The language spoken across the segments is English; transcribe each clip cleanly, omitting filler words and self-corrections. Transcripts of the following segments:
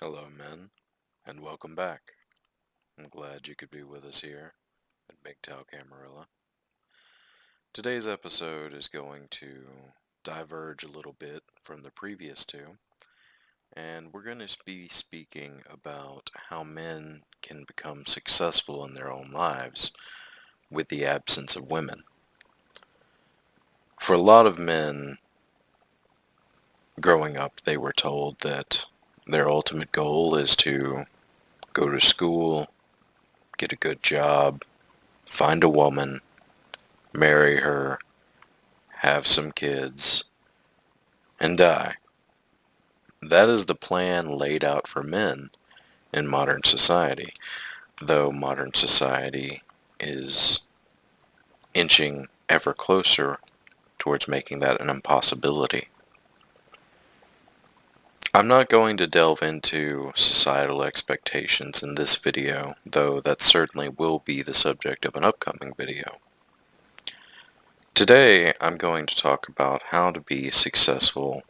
Hello, men, and welcome back. I'm glad you could be with us here at MGTOW Camarilla. Today's episode is going to diverge a little bit from the previous two, and we're going to be speaking about how men can become successful in their own lives with the absence of women. For a lot of men growing up, they were told that their ultimate goal is to go to school, get a good job, find a woman, marry her, have some kids, and die. That is the plan laid out for men in modern society, though modern society is inching ever closer towards making that an impossibility. I'm not going to delve into societal expectations in this video, though that certainly will be the subject of an upcoming video. Today, I'm going to talk about how to be successful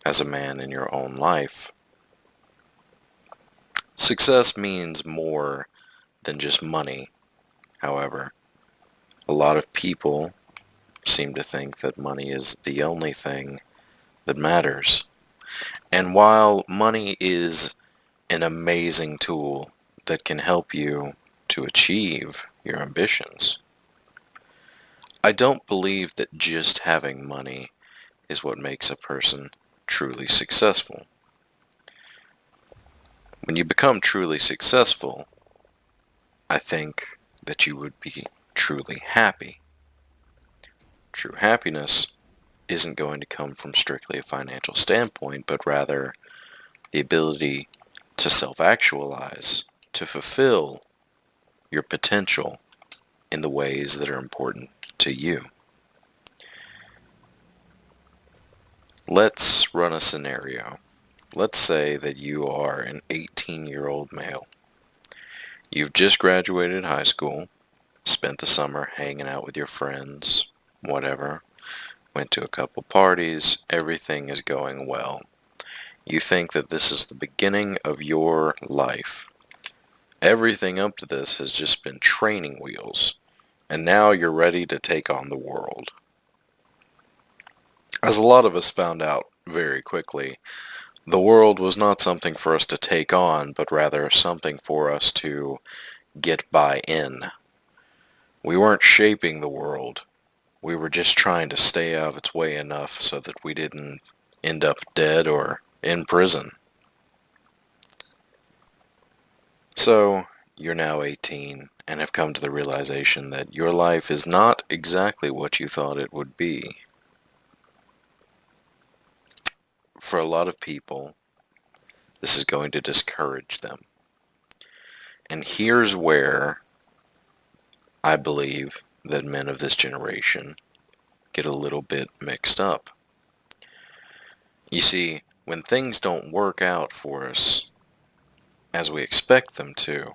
as a man in your own life. Success means more than just money, however. A lot of people seem to think that money is the only thing that matters. And while money is an amazing tool that can help you to achieve your ambitions, I don't believe that just having money is what makes a person truly successful. When you become truly successful, I think that you would be truly happy. True happiness isn't going to come from strictly a financial standpoint, but rather the ability to self-actualize, to fulfill your potential in the ways that are important to you. Let's run a scenario. Let's say that you are an 18-year-old male. You've just graduated high school, spent the summer hanging out with your friends, whatever, went to a couple parties, everything is going well. You think that this is the beginning of your life. Everything up to this has just been training wheels, and now you're ready to take on the world. As a lot of us found out very quickly, the world was not something for us to take on, but rather something for us to get by in. We weren't shaping the world. We were just trying to stay out of its way enough so that we didn't end up dead or in prison. So, you're now 18 and have come to the realization that your life is not exactly what you thought it would be. For a lot of people, this is going to discourage them. And here's where I believe that men of this generation get a little bit mixed up. You see, when things don't work out for us as we expect them to,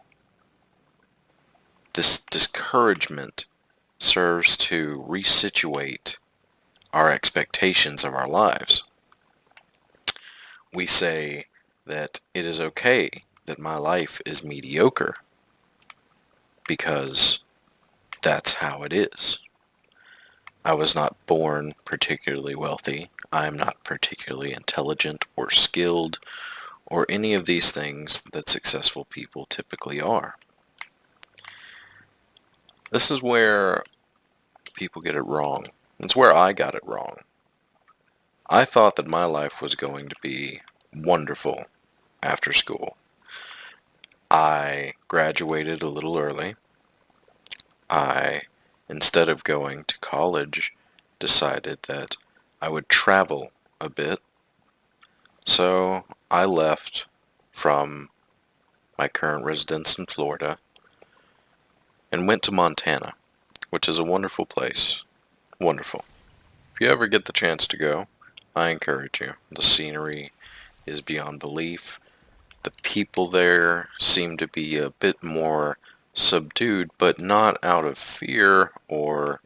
this discouragement serves to resituate our expectations of our lives. We say that it is okay that my life is mediocre because that's how it is. I was not born particularly wealthy. I am not particularly intelligent or skilled or any of these things that successful people typically are. This is where people get it wrong. It's where I got it wrong. I thought that my life was going to be wonderful after school. I graduated a little early. I, instead of going to college, decided that I would travel a bit. So I left from my current residence in Florida and went to Montana, which is a wonderful place. Wonderful. If you ever get the chance to go, I encourage you. The scenery is beyond belief. The people there seem to be a bit more subdued, but not out of fear or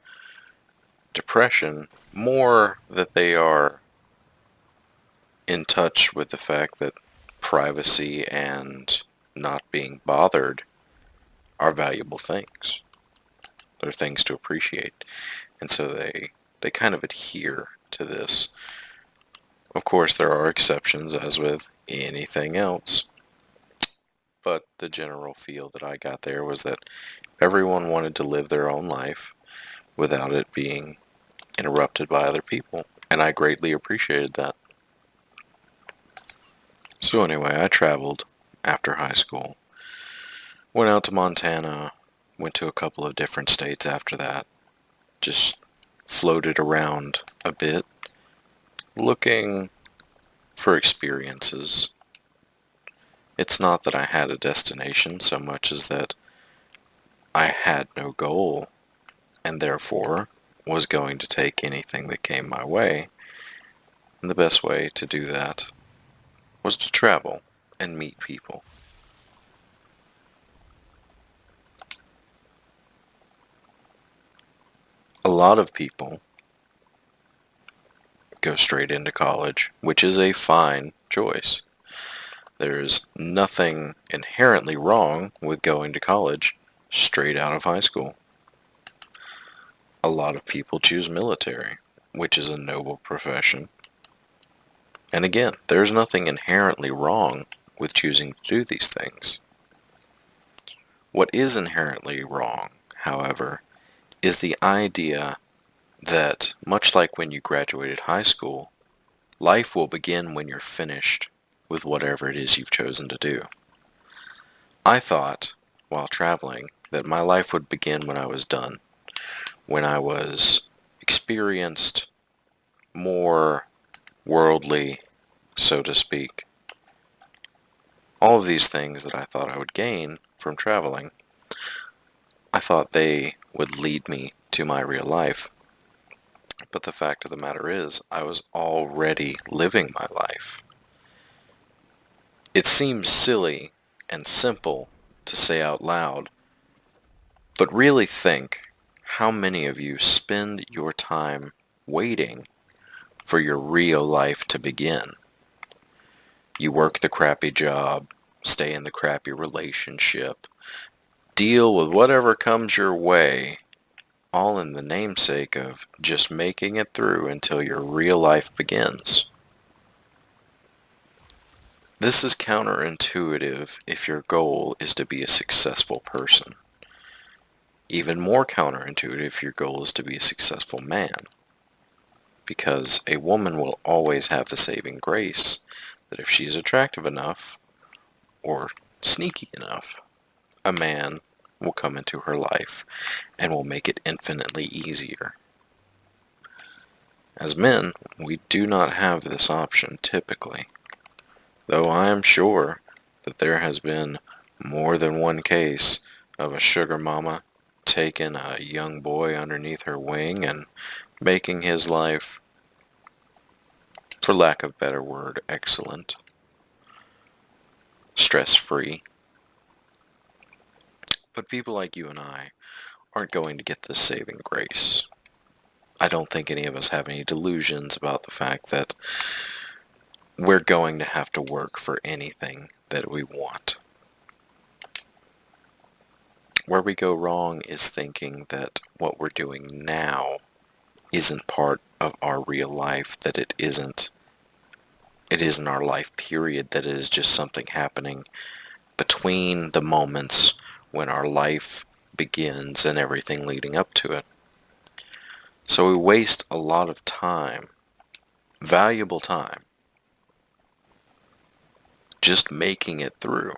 depression, more that they are in touch with the fact that privacy and not being bothered are valuable things. They're things to appreciate. And so they kind of adhere to this. Of course, there are exceptions, as with anything else. But the general feel that I got there was that everyone wanted to live their own life without it being interrupted by other people. And I greatly appreciated that. So anyway, I traveled after high school. Went out to Montana. Went to a couple of different states after that. Just floated around a bit, looking for experiences. It's not that I had a destination so much as that I had no goal, and therefore was going to take anything that came my way. And the best way to do that was to travel and meet people. A lot of people go straight into college, which is a fine choice. There's nothing inherently wrong with going to college straight out of high school. A lot of people choose military, which is a noble profession. And again, there's nothing inherently wrong with choosing to do these things. What is inherently wrong, however, is the idea that, much like when you graduated high school, life will begin when you're finished with whatever it is you've chosen to do. I thought, while traveling, that my life would begin when I was done, when I was experienced, more worldly, so to speak. All of these things that I thought I would gain from traveling, I thought they would lead me to my real life. But the fact of the matter is, I was already living my life. It seems silly and simple to say out loud, but really think how many of you spend your time waiting for your real life to begin. You work the crappy job, stay in the crappy relationship, deal with whatever comes your way, all in the namesake of just making it through until your real life begins. This is counterintuitive if your goal is to be a successful person. Even more counterintuitive if your goal is to be a successful man. Because a woman will always have the saving grace that if she's attractive enough or sneaky enough, a man will come into her life and will make it infinitely easier. As men, we do not have this option typically, though I am sure that there has been more than one case of a sugar mama taking a young boy underneath her wing and making his life, for lack of a better word, excellent, stress-free. But people like you and I aren't going to get this saving grace. I don't think any of us have any delusions about the fact that we're going to have to work for anything that we want. Where we go wrong is thinking that what we're doing now isn't part of our real life, that it isn't our life period, that it is just something happening between the moments when our life begins and everything leading up to it. So we waste a lot of time, valuable time, just making it through.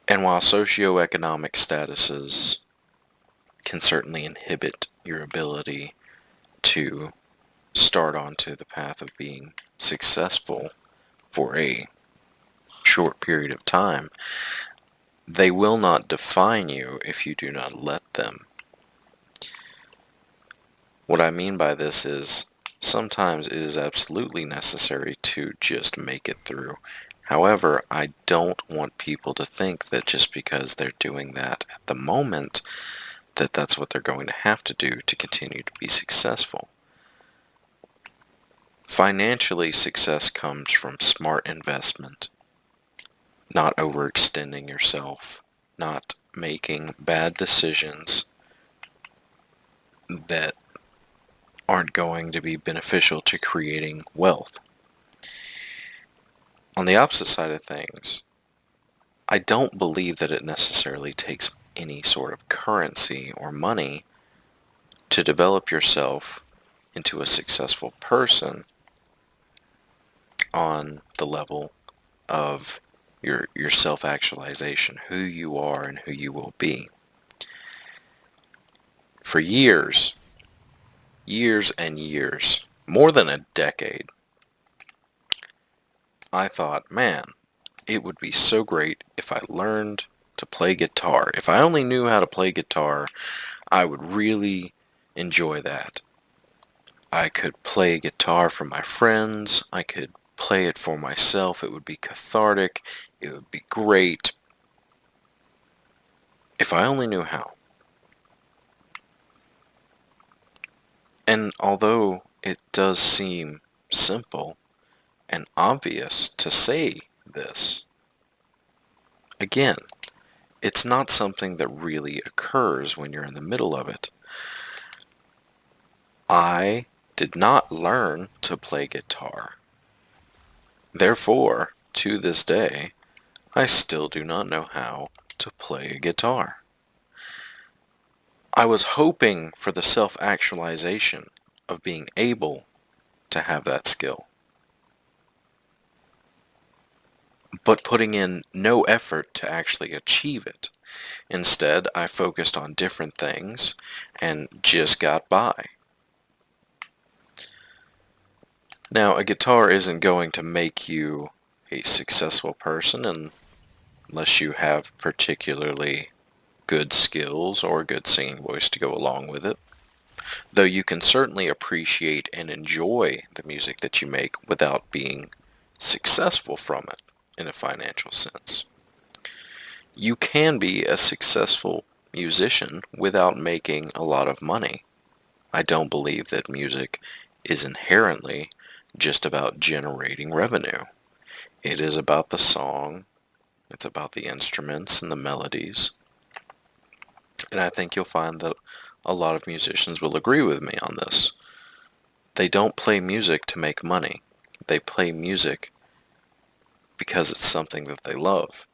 And while socioeconomic statuses can certainly inhibit your ability to start onto the path of being successful for a short period of time, they will not define you if you do not let them. What I mean by this is sometimes it is absolutely necessary to just make it through. However, I don't want people to think that just because they're doing that at the moment, that that's what they're going to have to do to continue to be successful. Financially, success comes from smart investment, not overextending yourself, not making bad decisions that aren't going to be beneficial to creating wealth. On the opposite side of things, I don't believe that it necessarily takes any sort of currency or money to develop yourself into a successful person on the level of your self-actualization, who you are and who you will be. For years and years, more than a decade, I thought, man, it would be so great if I learned to play guitar. If I only knew how to play guitar, I would really enjoy that. I could play guitar for my friends. I could play it for myself. It would be cathartic. It would be great. If I only knew how. And although it does seem simple and obvious to say this, again, it's not something that really occurs when you're in the middle of it. I did not learn to play guitar. Therefore, to this day, I still do not know how to play a guitar. I was hoping for the self-actualization of being able to have that skill, but putting in no effort to actually achieve it. Instead, I focused on different things and just got by. Now, a guitar isn't going to make you a successful person unless you have particularly good skills or a good singing voice to go along with it. Though you can certainly appreciate and enjoy the music that you make without being successful from it in a financial sense. You can be a successful musician without making a lot of money. I don't believe that music is inherently just about generating revenue. It is about the song, it's about the instruments and the melodies. And I think you'll find that a lot of musicians will agree with me on this. They don't play music to make money. They play music because it's something that they love.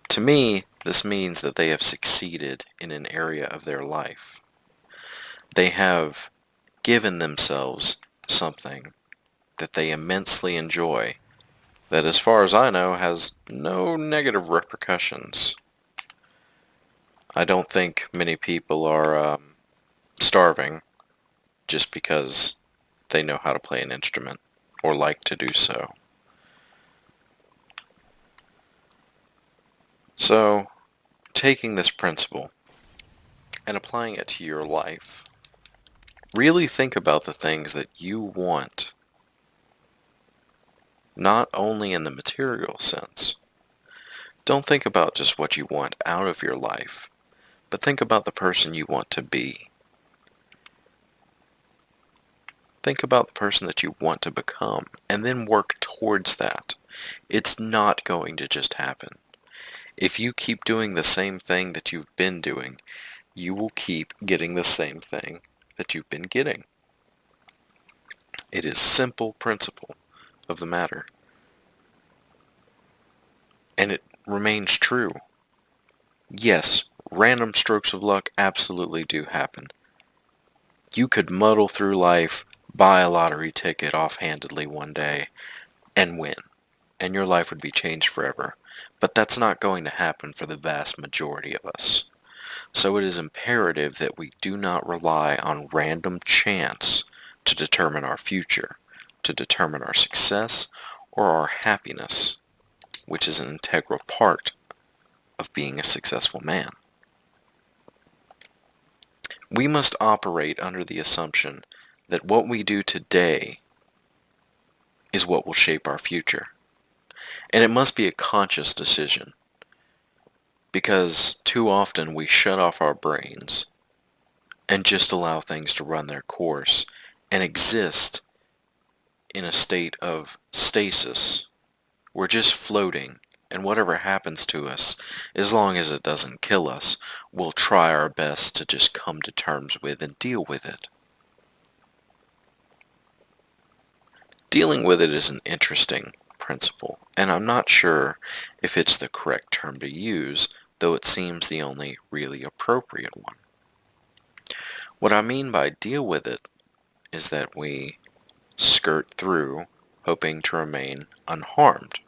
To me, this means that they have succeeded in an area of their life. They have given themselves something that they immensely enjoy, that as far as I know has no negative repercussions. I don't think many people are starving just because they know how to play an instrument or like to do so. So, taking this principle and applying it to your life, really think about the things that you want, not only in the material sense. Don't think about just what you want out of your life, but think about the person you want to be. Think about the person that you want to become, and then work towards that. It's not going to just happen. If you keep doing the same thing that you've been doing, you will keep getting the same thing that you've been getting. It is simple principle of the matter. And it remains true. Yes, random strokes of luck absolutely do happen. You could muddle through life, buy a lottery ticket offhandedly one day, and win. And your life would be changed forever. But that's not going to happen for the vast majority of us. So it is imperative that we do not rely on random chance to determine our future, to determine our success or our happiness, which is an integral part of being a successful man. We must operate under the assumption that what we do today is what will shape our future. And it must be a conscious decision, because too often we shut off our brains and just allow things to run their course and exist in a state of stasis. We're just floating, and whatever happens to us, as long as it doesn't kill us, we'll try our best to just come to terms with and deal with it. Dealing with it is an interesting principle, and I'm not sure if it's the correct term to use, though it seems the only really appropriate one. What I mean by deal with it is that we skirt through, hoping to remain unharmed.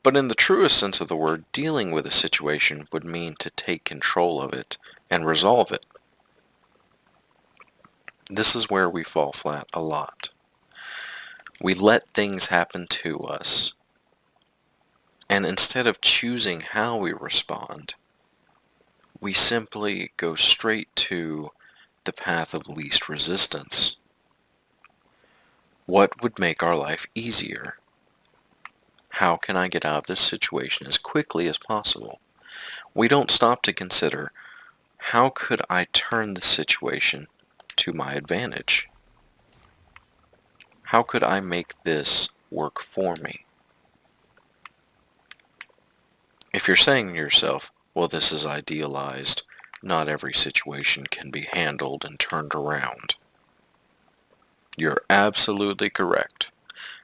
But in the truest sense of the word, dealing with a situation would mean to take control of it and resolve it. This is where we fall flat a lot. We let things happen to us, and instead of choosing how we respond, we simply go straight to the path of least resistance. What would make our life easier? How can I get out of this situation as quickly as possible? We don't stop to consider, how could I turn the situation to my advantage? How could I make this work for me? If you're saying to yourself, well, this is idealized, not every situation can be handled and turned around, you're absolutely correct.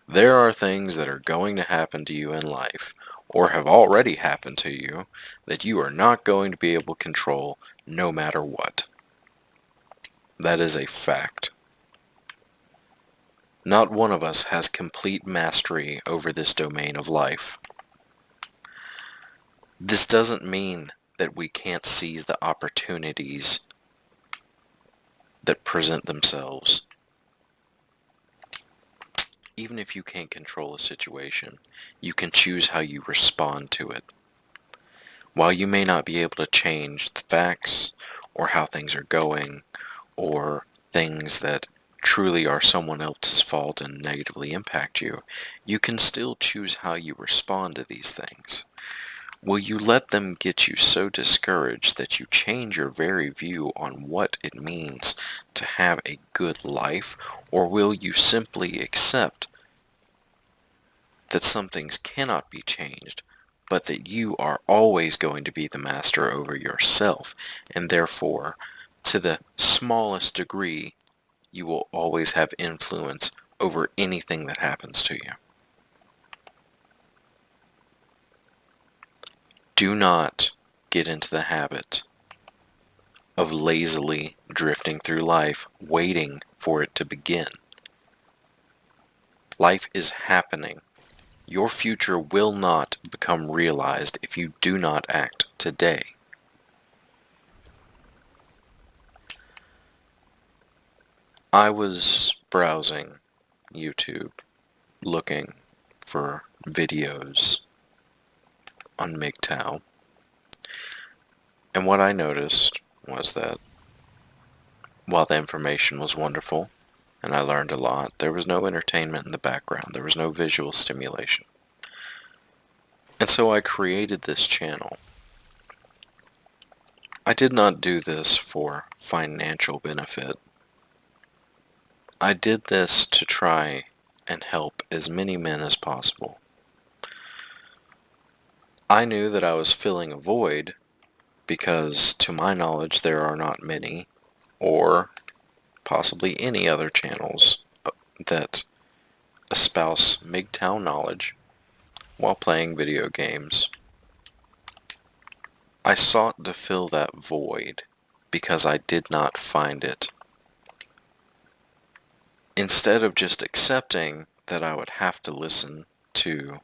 There are things that are going to happen to you in life, or have already happened to you, that you are not going to be able to control no matter what. That is a fact. Not one of us has complete mastery over this domain of life. This doesn't mean that we can't seize the opportunities that present themselves. Even if you can't control a situation, you can choose how you respond to it. While you may not be able to change the facts, or how things are going, or things that truly are someone else's fault and negatively impact you, you can still choose how you respond to these things. Will you let them get you so discouraged that you change your very view on what it means to have a good life, or will you simply accept that some things cannot be changed, but that you are always going to be the master over yourself, and therefore, to the smallest degree, you will always have influence over anything that happens to you? Do not get into the habit of lazily drifting through life, waiting for it to begin. Life is happening. Your future will not become realized if you do not act today. I was browsing YouTube, looking for videos on MGTOW, and what I noticed was that while the information was wonderful, and I learned a lot, there was no entertainment in the background. There was no visual stimulation. And so I created this channel. I did not do this for financial benefit. I did this to try and help as many men as possible. I knew that I was filling a void because, to my knowledge, there are not many, or possibly any other channels that espouse MGTOW knowledge while playing video games. I sought to fill that void because I did not find it. Instead of just accepting that I would have to listen to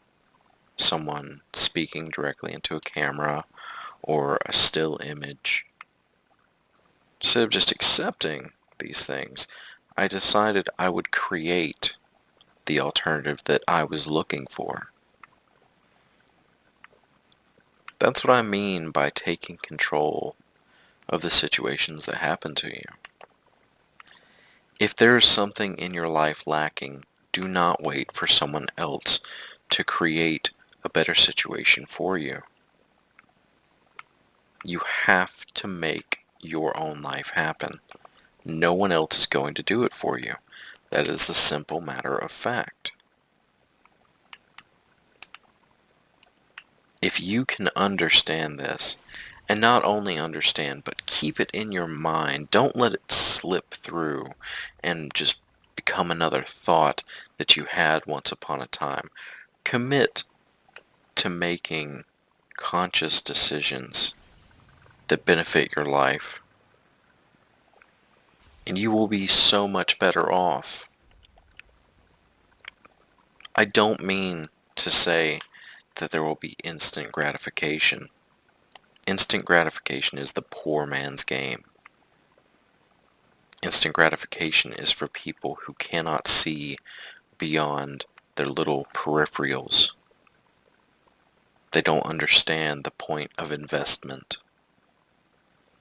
someone speaking directly into a camera or a still image, instead of just accepting these things, I decided I would create the alternative that I was looking for. That's what I mean by taking control of the situations that happen to you. If there is something in your life lacking, do not wait for someone else to create a better situation for you. You have to make your own life happen. No one else is going to do it for you. That is the simple matter of fact. If you can understand this, and not only understand, but keep it in your mind, don't let it slip through and just become another thought that you had once upon a time. Commit to making conscious decisions that benefit your life, and you will be so much better off. I don't mean to say that there will be instant gratification. Instant gratification is the poor man's game. Instant gratification is for people who cannot see beyond their little peripherals. They don't understand the point of investment.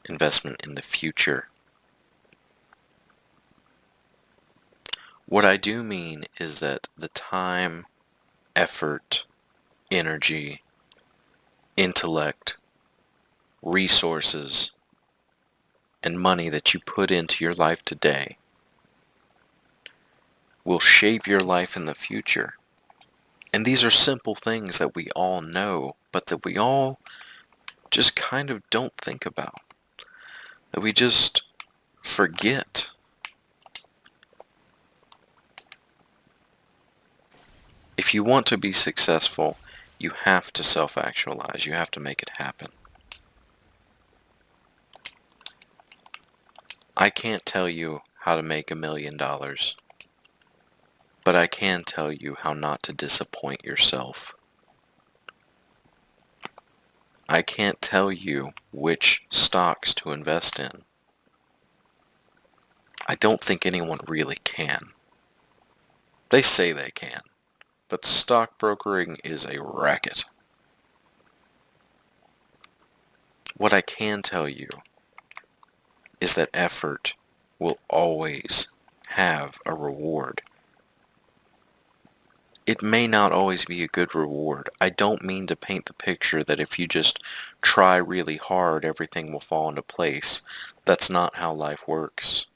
Investment in the future. What I do mean is that the time, effort, energy, intellect, resources, and money that you put into your life today will shape your life in the future. And these are simple things that we all know, but that we all just kind of don't think about. That we just forget. If you want to be successful, you have to self-actualize. You have to make it happen. I can't tell you how to make $1 million, but I can tell you how not to disappoint yourself. I can't tell you which stocks to invest in. I don't think anyone really can. They say they can, but stockbrokering is a racket. What I can tell you is that effort will always have a reward. It may not always be a good reward. I don't mean to paint the picture that if you just try really hard, everything will fall into place. That's not how life works.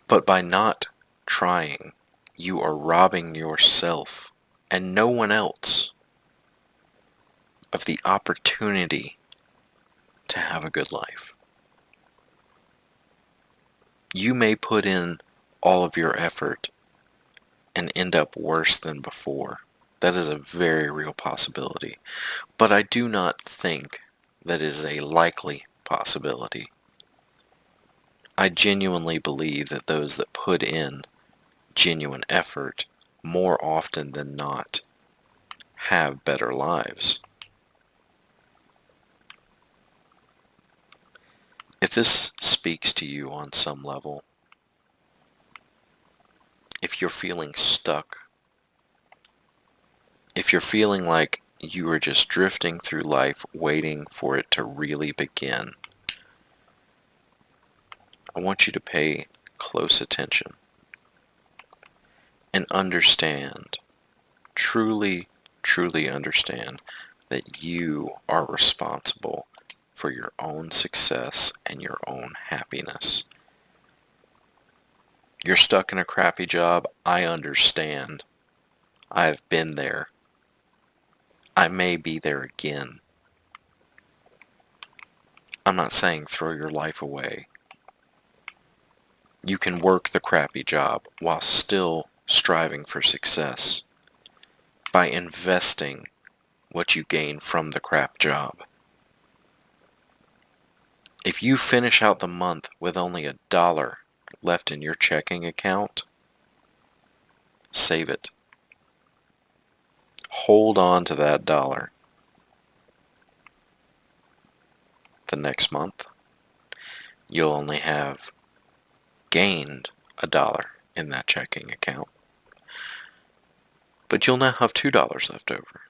But by not trying, you are robbing yourself and no one else of the opportunity to have a good life. You may put in all of your effort and end up worse than before. That is a very real possibility. But I do not think that is a likely possibility. I genuinely believe that those that put in genuine effort more often than not have better lives. If this speaks to you on some level, if you're feeling stuck, if you're feeling like you are just drifting through life waiting for it to really begin, I want you to pay close attention and understand, truly, truly understand that you are responsible for your own success and your own happiness. You're stuck in a crappy job. I understand. I've been there. I may be there again. I'm not saying throw your life away. You can work the crappy job while still striving for success by investing what you gain from the crap job. If you finish out the month with only $1 left in your checking account, save it. Hold on to that dollar. The next month, you'll only have gained $1 in that checking account, but you'll now have $2 left over,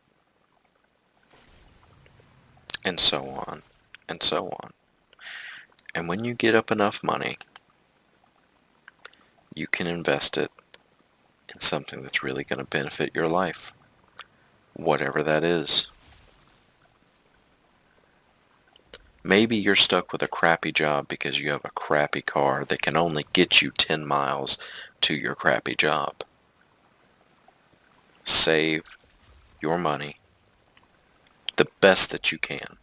and so on, and so on. And when you get up enough money, you can invest it in something that's really going to benefit your life, whatever that is. Maybe you're stuck with a crappy job because you have a crappy car that can only get you 10 miles to your crappy job. Save your money the best that you can.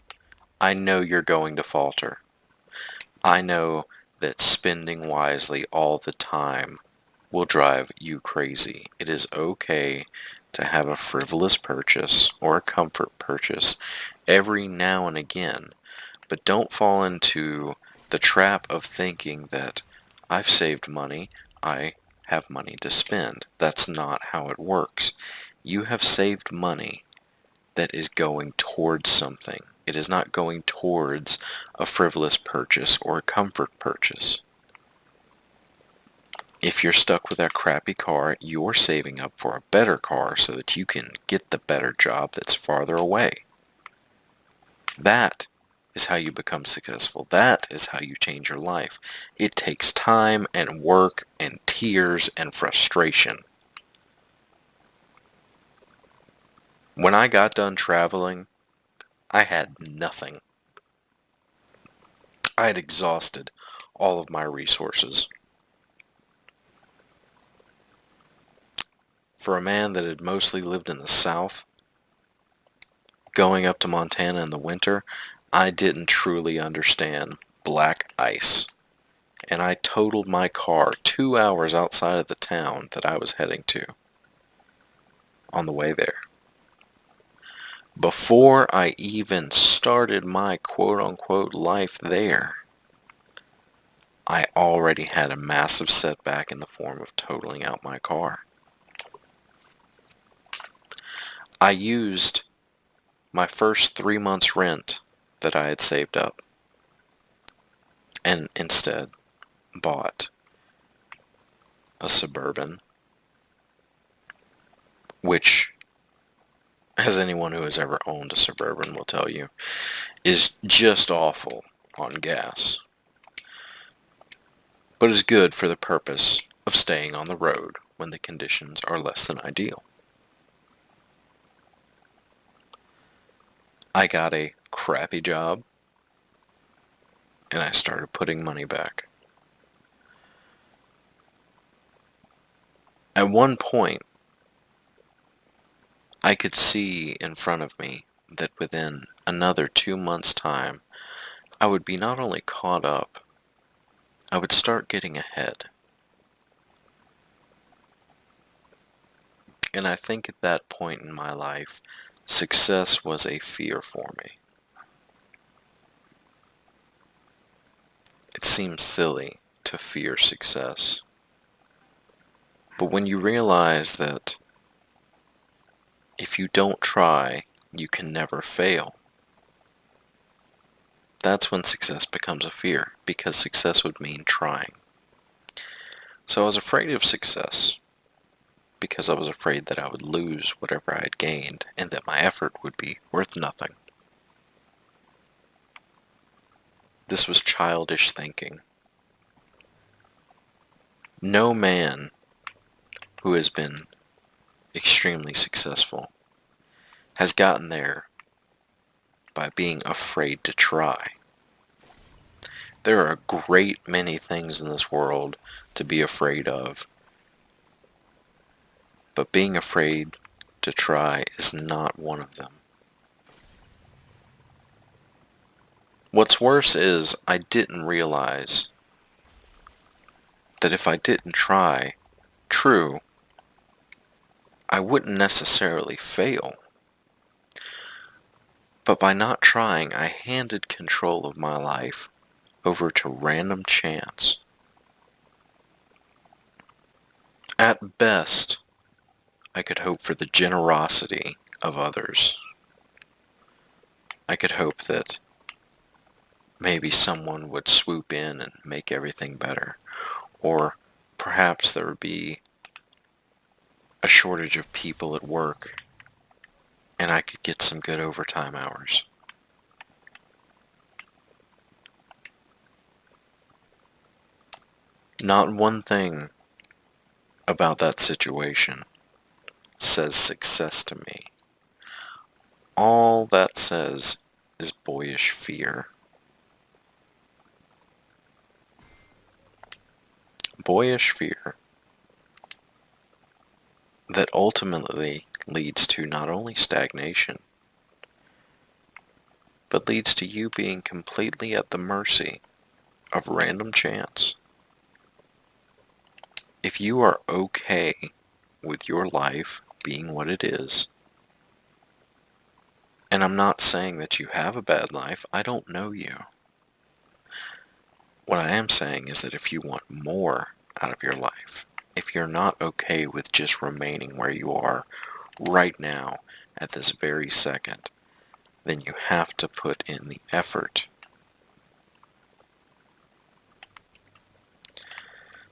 I know you're going to falter. I know that spending wisely all the time will drive you crazy. It is okay to have a frivolous purchase or a comfort purchase every now and again, but don't fall into the trap of thinking that I've saved money, I have money to spend. That's not how it works. You have saved money that is going towards something. It is not going towards a frivolous purchase or a comfort purchase. If you're stuck with that crappy car, you're saving up for a better car so that you can get the better job that's farther away. That is how you become successful. That is how you change your life. It takes time and work and tears and frustration. When I got done traveling, I had nothing. I had exhausted all of my resources. For a man that had mostly lived in the South, going up to Montana in the winter, I didn't truly understand black ice. And I totaled my car 2 hours outside of the town that I was heading to on the way there. Before I even started my quote-unquote life there, I already had a massive setback in the form of totaling out my car. I used my first 3 months' rent that I had saved up and instead bought a Suburban, which, as anyone who has ever owned a Suburban will tell you, is just awful on gas, but is good for the purpose of staying on the road when the conditions are less than ideal. I got a crappy job, and I started putting money back. At one point, I could see in front of me that within another 2 months' time, I would be not only caught up, I would start getting ahead. And I think at that point in my life, success was a fear for me. It seems silly to fear success. But when you realize that if you don't try, you can never fail, that's when success becomes a fear, because success would mean trying. So I was afraid of success because I was afraid that I would lose whatever I had gained and that my effort would be worth nothing. This was childish thinking. No man who has been extremely successful has gotten there by being afraid to try. There are a great many things in this world to be afraid of, but being afraid to try is not one of them. What's worse is I didn't realize that if I didn't try, true, I wouldn't necessarily fail. But by not trying, I handed control of my life over to random chance. At best, I could hope for the generosity of others. I could hope that maybe someone would swoop in and make everything better. Or perhaps there would be a shortage of people at work and I could get some good overtime hours. Not one thing about that situation says success to me. All that says is boyish fear. boyish fear that ultimately leads to not only stagnation, but leads to you being completely at the mercy of random chance. If you are okay with your life being what it is, and I'm not saying that you have a bad life, I don't know you. What I am saying is that if you want more out of your life, if you're not okay with just remaining where you are right now at this very second, then you have to put in the effort.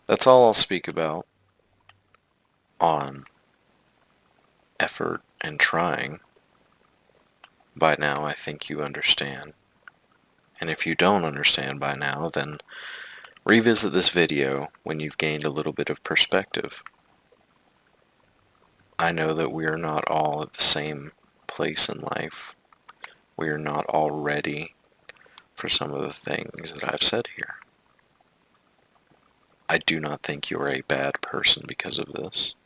That's all I'll speak about on effort and trying. By now, I think you understand. And if you don't understand by now, then revisit this video when you've gained a little bit of perspective. I know that we are not all at the same place in life. We are not all ready for some of the things that I've said here. I do not think you are a bad person because of this.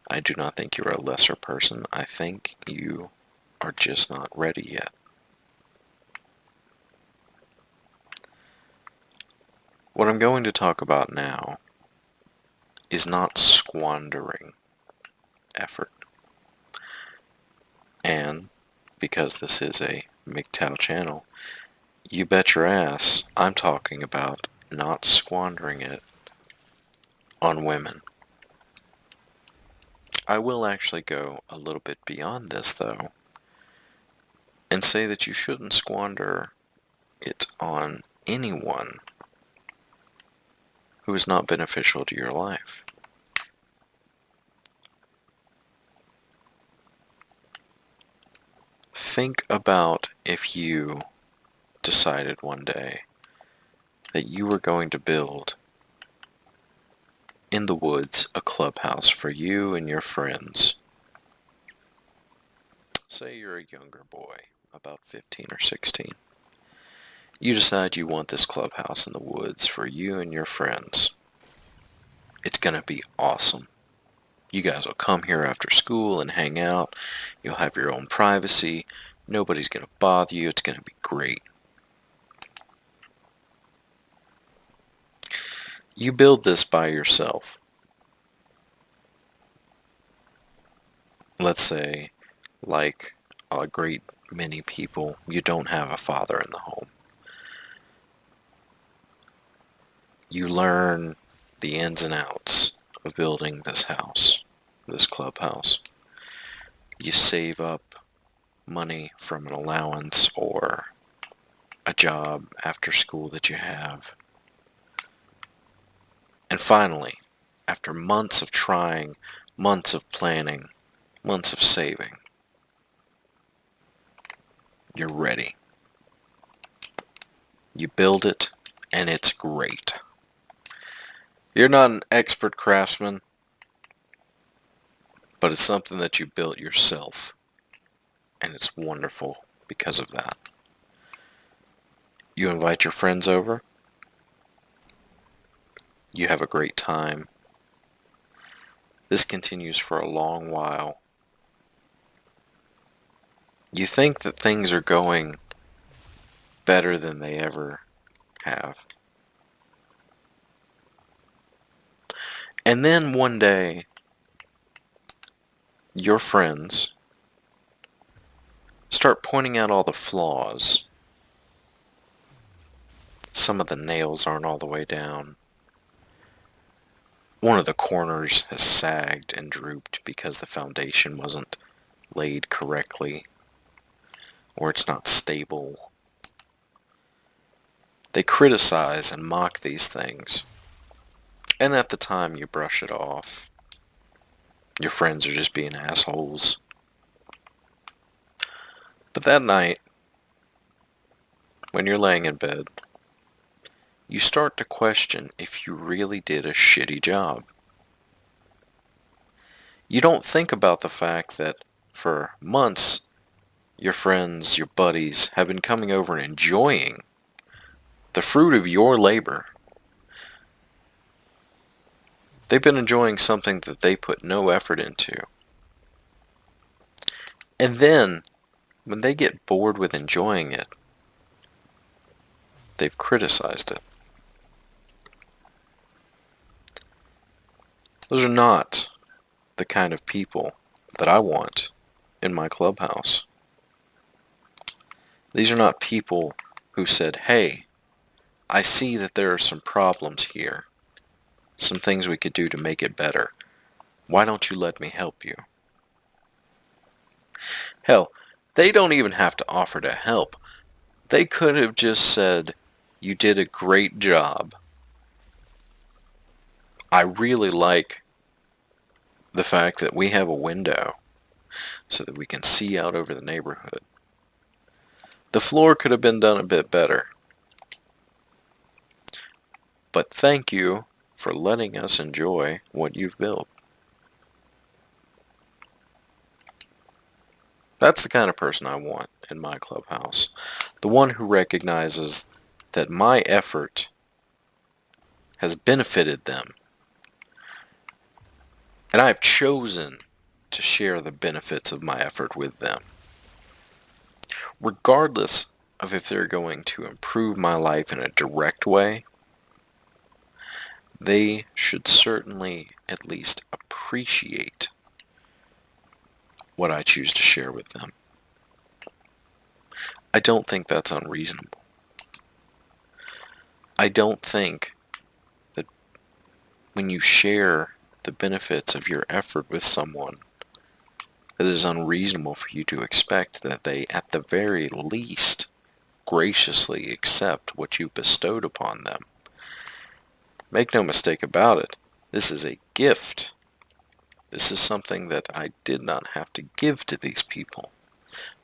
I do not think you are a lesser person. I think you are just not ready yet. What I'm going to talk about now is not squandering effort. And because this is a MGTOW channel, you bet your ass I'm talking about not squandering it on women. I will actually go a little bit beyond this, though, and say that you shouldn't squander it on anyone who is not beneficial to your life. Think about if you decided one day that you were going to build in the woods a clubhouse for you and your friends. Say you're a younger boy, about 15 or 16. You decide you want this clubhouse in the woods for you and your friends. It's going to be awesome. You guys will come here after school and hang out. You'll have your own privacy. Nobody's going to bother you. It's going to be great. You build this by yourself. Let's say, like a great many people, you don't have a father in the home. You learn the ins and outs of building this house, this clubhouse. You save up money from an allowance or a job after school that you have. And finally, after months of trying, months of planning, months of saving, you're ready. You build it, and it's great. You're not an expert craftsman, but it's something that you built yourself, and it's wonderful because of that. You invite your friends over. You have a great time. This continues for a long while. You think that things are going better than they ever have. And then one day, your friends start pointing out all the flaws. Some of the nails aren't all the way down. One of the corners has sagged and drooped because the foundation wasn't laid correctly, or it's not stable. They criticize and mock these things, and at the time you brush it off. Your friends are just being assholes. But that night, when you're laying in bed, you start to question if you really did a shitty job. You don't think about the fact that for months, your friends, your buddies, have been coming over and enjoying the fruit of your labor. They've been enjoying something that they put no effort into. And then, when they get bored with enjoying it, they've criticized it. Those are not the kind of people that I want in my clubhouse. These are not people who said, hey, I see that there are some problems here, some things we could do to make it better. Why don't you let me help you? Hell, they don't even have to offer to help. They could have just said, you did a great job. I really like the fact that we have a window so that we can see out over the neighborhood. The floor could have been done a bit better. But thank you for letting us enjoy what you've built. That's the kind of person I want in my clubhouse. The one who recognizes that my effort has benefited them. And I've chosen to share the benefits of my effort with them. Regardless of if they're going to improve my life in a direct way, they should certainly at least appreciate what I choose to share with them. I don't think that's unreasonable. I don't think that when you share the benefits of your effort with someone, that it is unreasonable for you to expect that they, at the very least, graciously accept what you bestowed upon them. Make no mistake about it, this is a gift. This is something that I did not have to give to these people,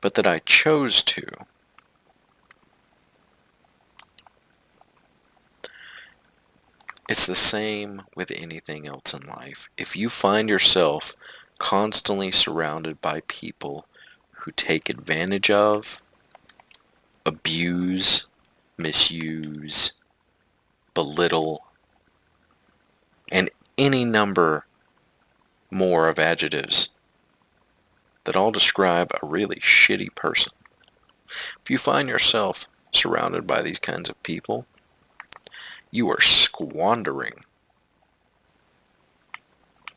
but that I chose to. It's the same with anything else in life. If you find yourself constantly surrounded by people who take advantage of, abuse, misuse, belittle, and any number more of adjectives that all describe a really shitty person. If you find yourself surrounded by these kinds of people, you are squandering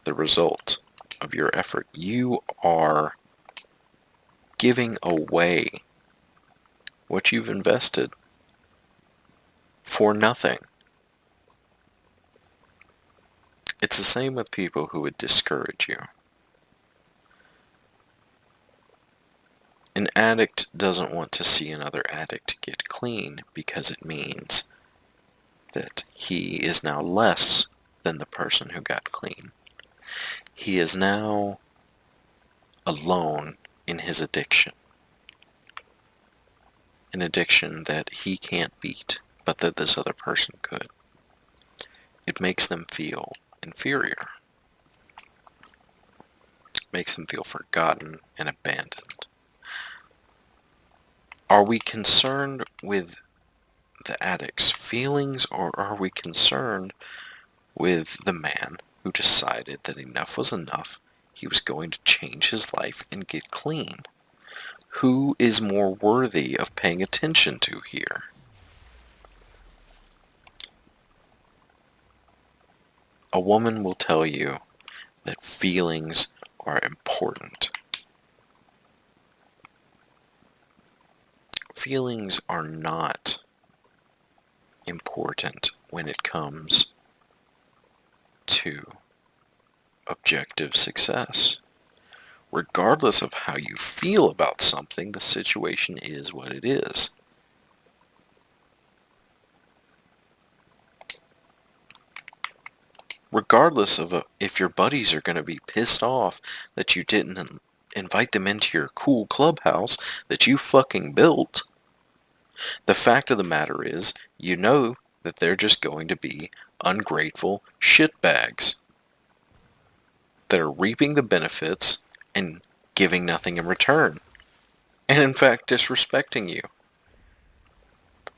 the result of your effort. You are giving away what you've invested for nothing. It's the same with people who would discourage you. An addict doesn't want to see another addict get clean because it means that he is now less than the person who got clean. He is now alone in his addiction. An addiction that he can't beat, but that this other person could. It makes them feel inferior. It makes them feel forgotten and abandoned. Are we concerned with the addict's feelings, or are we concerned with the man who decided that enough was enough? He was going to change his life and get clean. Who is more worthy of paying attention to here? A woman will tell you that feelings are important. Feelings are not important when it comes to objective success. Regardless of how you feel about something, the situation is what it is. Regardless of if your buddies are going to be pissed off that you didn't invite them into your cool clubhouse that you fucking built, the fact of the matter is, you know that they're just going to be ungrateful shitbags that are reaping the benefits and giving nothing in return, and in fact disrespecting you.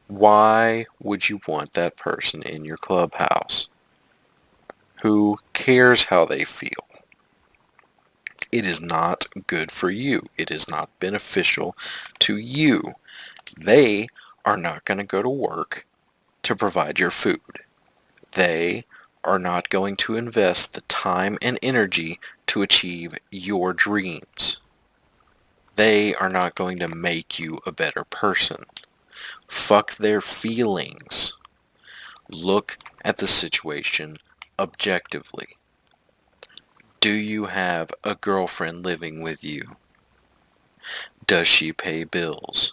Why would you want that person in your clubhouse? Who cares how they feel? It is not good for you. It is not beneficial to you. They are not going to go to work to provide your food. They are not going to invest the time and energy to achieve your dreams. They are not going to make you a better person. Fuck their feelings. Look at the situation objectively. Do you have a girlfriend living with you? Does she pay bills?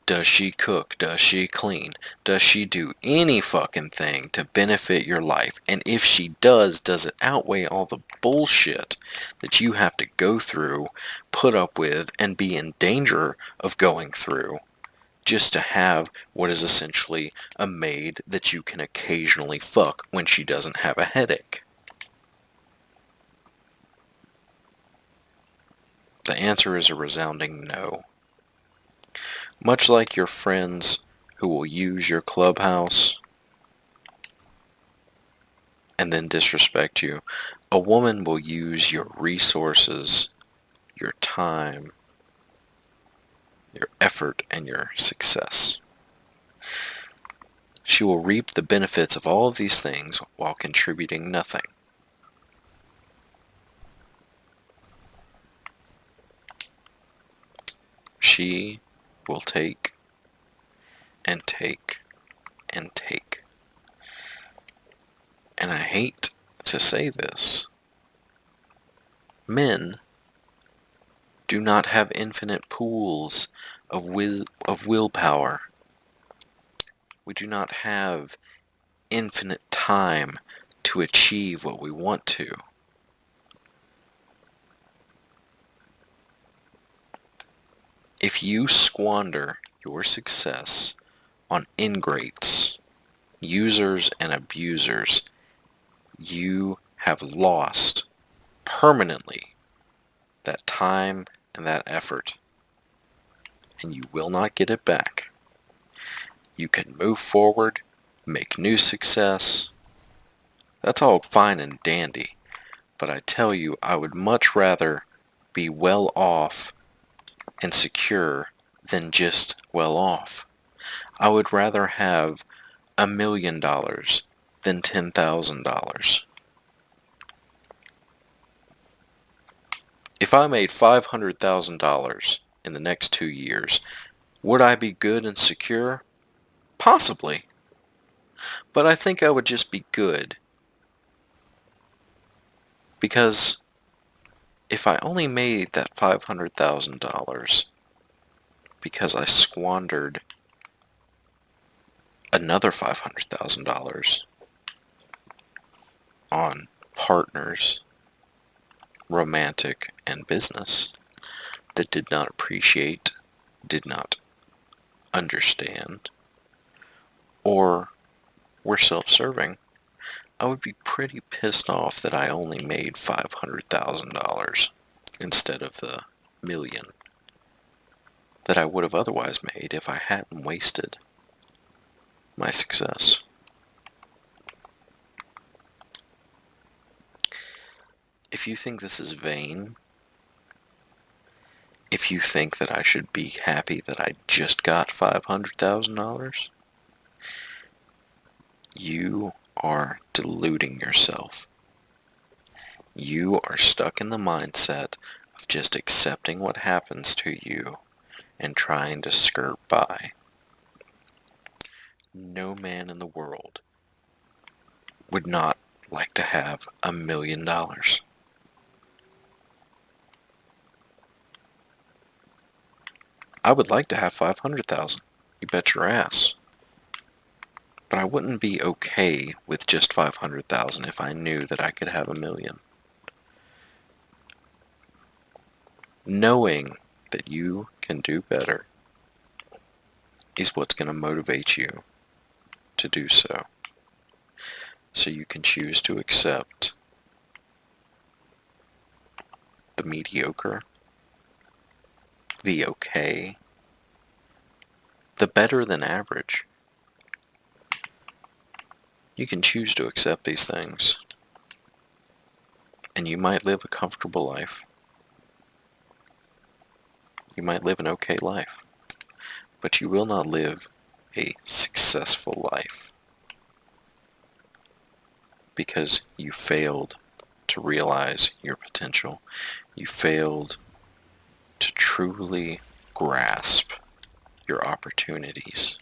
Does she cook? Does she clean? Does she do any fucking thing to benefit your life? And if she does it outweigh all the bullshit that you have to go through, put up with, and be in danger of going through just to have what is essentially a maid that you can occasionally fuck when she doesn't have a headache? The answer is a resounding no. Much like your friends who will use your clubhouse and then disrespect you, a woman will use your resources, your time, your effort, and your success. She will reap the benefits of all of these things while contributing nothing. She will take and take and take. And I hate to say this, men do not have infinite pools of willpower. We do not have infinite time to achieve what we want to. If you squander your success on ingrates, users, and abusers, you have lost permanently that time and that effort, and you will not get it back. You can move forward, make new success. That's all fine and dandy, but I tell you, I would much rather be well off and secure than just well off. I would rather have $1 million than $10,000. If I made $500,000 in the next 2 years, would I be good and secure? Possibly. But I think I would just be good. Because if I only made that $500,000 because I squandered another $500,000 on partners, romantic, and business that did not appreciate, did not understand, or were self-serving, I would be pretty pissed off that I only made $500,000 instead of the million that I would have otherwise made if I hadn't wasted my success. If you think this is vain, if you think that I should be happy that I just got $500,000, you are deluding yourself. You are stuck in the mindset of just accepting what happens to you and trying to skirt by. No man in the world would not like to have $1 million. I would like to have 500,000. You bet your ass. But I wouldn't be okay with just 500,000 if I knew that I could have $1 million. Knowing that you can do better is what's going to motivate you to do so. So you can choose to accept the mediocre, the okay, the better than average. You can choose to accept these things. And you might live a comfortable life. You might live an okay life. But you will not live a successful life. Because you failed to realize your potential. You failed to truly grasp your opportunities.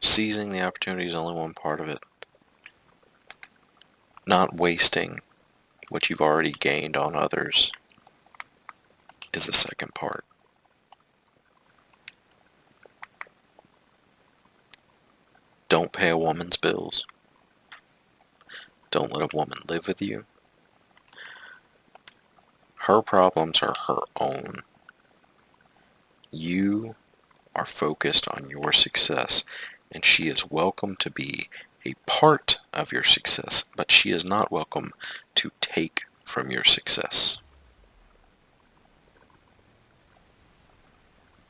Seizing the opportunity is only one part of it. Not wasting what you've already gained on others is the second part. Don't pay a woman's bills. Don't let a woman live with you. Her problems are her own. You are focused on your success, and she is welcome to be a part of your success, but she is not welcome to take from your success.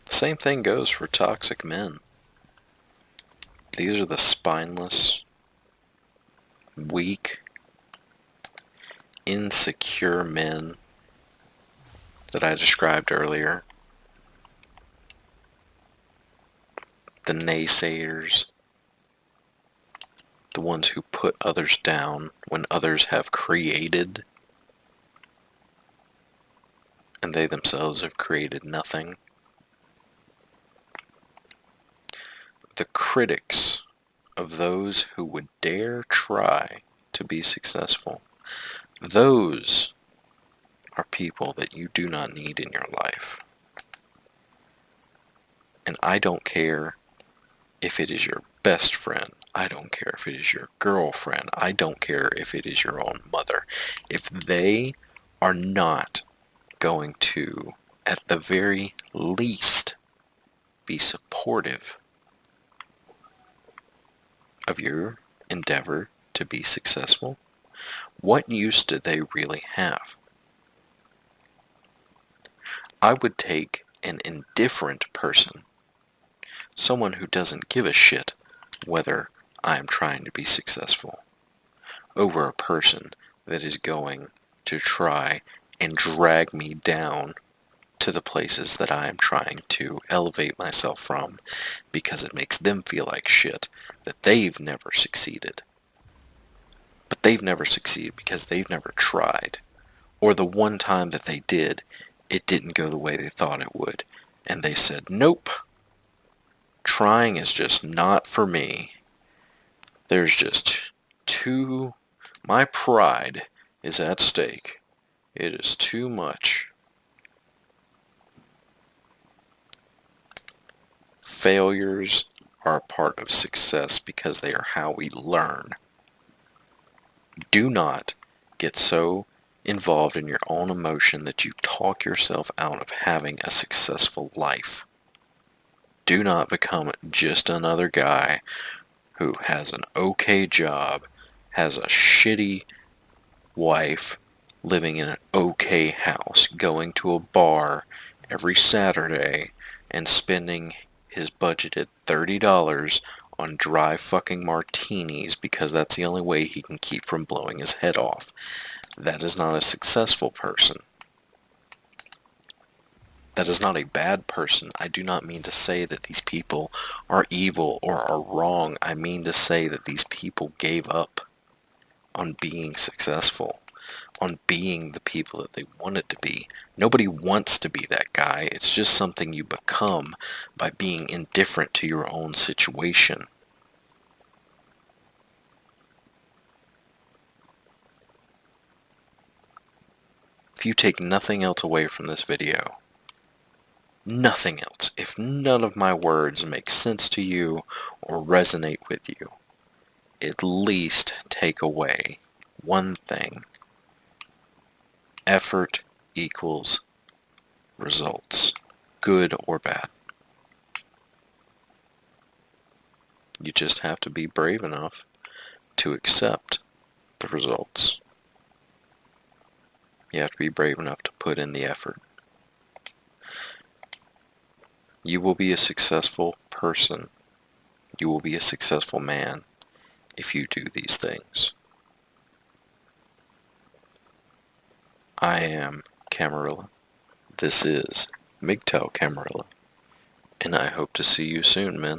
The same thing goes for toxic men. These are the spineless, weak, insecure men that I described earlier. The naysayers, the ones who put others down when others have created and they themselves have created nothing. The critics of those who would dare try to be successful. Those are people that you do not need in your life. And I don't care if it is your best friend. I don't care if it is your girlfriend. I don't care if it is your own mother. If they are not going to, at the very least, be supportive of your endeavor to be successful, what use do they really have? I would take an indifferent person, someone who doesn't give a shit whether I'm trying to be successful, over a person that is going to try and drag me down to the places that I am trying to elevate myself from because it makes them feel like shit that they've never succeeded. But they've never succeeded because they've never tried. Or the one time that they did, it didn't go the way they thought it would. And they said, nope, trying is just not for me. There's just my pride is at stake. It is too much. Failures are a part of success because they are how we learn. Do not get so involved in your own emotion that you talk yourself out of having a successful life. Do not become just another guy who has an okay job, has a shitty wife, living in an okay house, going to a bar every Saturday and spending his budgeted $30 on dry fucking martinis because that's the only way he can keep from blowing his head off. That is not a successful person. That is not a bad person. I do not mean to say that these people are evil or are wrong. I mean to say that these people gave up on being successful, on being the people that they wanted to be. Nobody wants to be that guy. It's just something you become by being indifferent to your own situation. If you take nothing else away from this video, nothing else, if none of my words make sense to you or resonate with you, at least take away one thing. Effort equals results, good or bad. You just have to be brave enough to accept the results. You have to be brave enough to put in the effort. You will be a successful person. You will be a successful man if you do these things. I am Camarilla. This is MGTOW Camarilla. And I hope to see you soon, men.